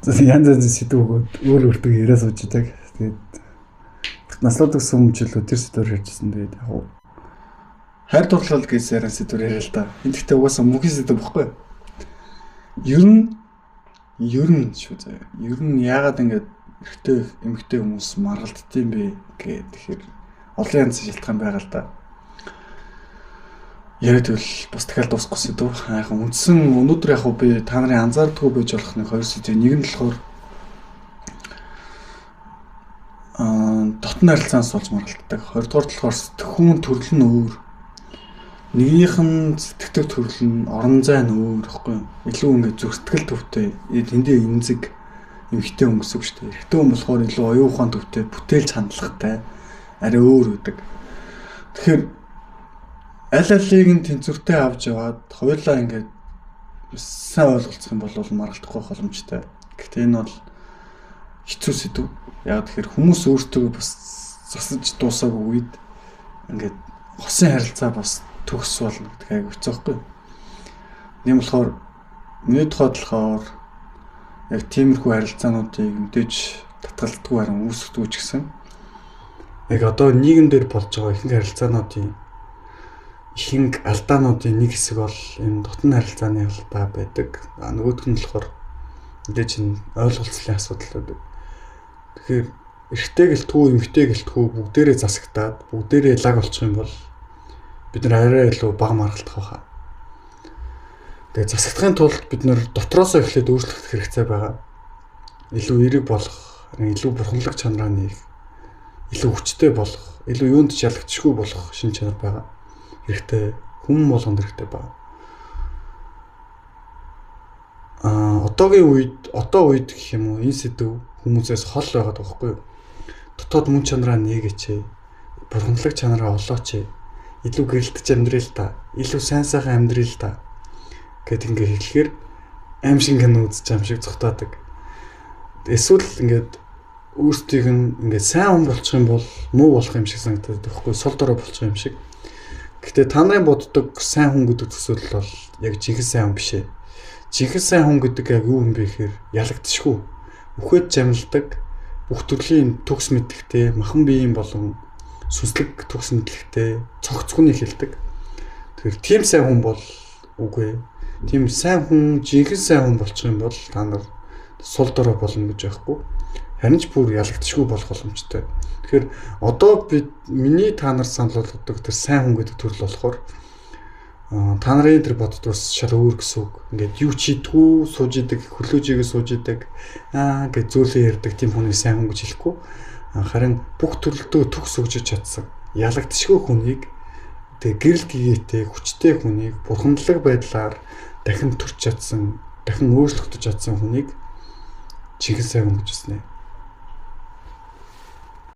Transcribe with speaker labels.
Speaker 1: Янз янзын сэдв өгөөд өөр өөртөө яриа суучдаг. Тэгээд наслаад өгсөн хүмүүжлөө тэр сэдвээр ярьжсэн. Тэгээд яг уу хайр дурлал гэж яриа сэдвээр яриа л да. Энд гэхдээ угаасаа мөнхийн сэдв баггүй. Ер нь шүү заяа. Ер нь яагаад ингэж эрэгтэй эмэгтэй хүмүүс маргалддсан бэ гэдэг тэгэхээр олон янзын шалтгаан байгаа л да. Яриад бол бас дахиад дуусахгүй сэдв. Яг үндсэн өнөөдөр яг би та нарын анзаардгүй байж болох нэг хоёр сэдв. Нэг нь болохоор дотн харилцаанаас болж маргалддаг. Хоёрдугаар болохоор сэтгэхүйн төрөл нь өөр. Нэгнийх нь сэтгэдэг төрөл нь орон зай нь өөр гэхгүй юу? Илүү ингээд зүрх сэтгэл төвтэй, тэндээ эмзэг эмхтэй хүн гэсэн үг шүү дээ. Эрэгтэй хүн болохоор илүү оюун ухаан төвтэй, бүтээлч хандлагатай, арай өөр үүдэг. Тэгэхээр аль алийг нь тэнцвэртэй авч яваад хоёулаа ингээд сайн ойлголцох юм бол маргалдахгүй боломжтой. Гэхдээ энэ бол хэцүү сэдв. Яг тэгэхээр хүмүүс өөртөө бас засаж дуусаагүй үед ингээд хосын харилцаа бас төгс болно гэдэг айгу хэцүү байхгүй. Нэм болохоор миний тодлохоор яг тиймэрхүү харилцаануудыг мэдээж татгалздаггүй харин үүсгдэг ч гэсэн яг одоо нийгэмдэр болж байгаа ихэнх харилцаануудын ихэнх алдаануудын нэг хэсэг бол энэ дотн харилцааны алдаа байдаг. Нөгөөх нь болохоор мэдээж энэ ойлголцлын асуудал байдаг. Тэгэхээр эрэгтэй гэлтгүү, эмэгтэй гэлтгүү бүгдээрээ засагтаад бүгдээрээ лаг болчих юм бол бид нар арай илүү бага маргалдах байхаа. Тэгээ засагдахын тулд бид нар дотроосоо эхлээд өөрчлөх хэрэгтэй байгаа. Илүү эерэг болох, илүү бурханлаг чанараа нээх, илүү хүчтэй болох, илүү юунд ч ялагдчихгүй болох шин чанар байгаа. Хэрэгтэй хүн болгонд хэрэгтэй байгаа. Одоо үед гэх юм уу энэ сэдв хүмүүсээс хол байгаад байгаа байхгүй юу? Дотоод мөн чанараа нээгээч, бурханлаг чанараа олооч, илүү гэрэлтэж амьдрий л та, илүү сайн сайхан амьдрий л та гэт ингээ хэлэхээр аим шиг кино үзэж аим шиг зогтоодаг. Эсвэл ингээд өөртөөх нь ингээд сайн хүн болчих юм бол муу болох юм шиг санагдаад байхгүй сул дорой болчих юм шиг. Гэтэ та нарын боддог сайн хүн гэдэг төсөөлөл бол яг жинхэнэ сайн хүн биш ээ. Жинхэнэ сайн хүн гэдэг яг юу юм бэ гэхээр ялагдчихгүй. Үхээд жамладаг, бүх төрлийн төгс мэдлэгтэй, махан биеийн болон сүнслэг төгс мэдлэгтэй, цогцгоны хэлдэг. Тэгэхээр тийм сайн хүн бол үгүй. Тийм сайн хүн, жинхэнэ сайн хүн болчих юм бол та нар сул дорой болно гэж байхгүй. Харин ч бүр ялагдчихгүй болох боломжтой. Тэгэхээр одоо миний та нар санал болгодог тэр сайн хүн гэдэг төрөл болохоор та нарын тэр боддоос шал өөр гэсэн үг. Ингээд юу ч хийдгүү, сууж идэг, хөлөөжигээ сууж идэг, гэж зөөлөн ярьдаг тийм хүнийг сайн хүн гэж хэлэхгүй. Харин бүх төрөлтөө төгс өгч чадсан ялагдчихгүй хүнийг тэгээ гэрэл гэгээтэй хүчтэй хүнийг бурханлаг байдлаар дахин төрч чадсан, дахин өөрчлөгдөж чадсан хүнийг жинхэнэ сайн хүн гэж үзнэ.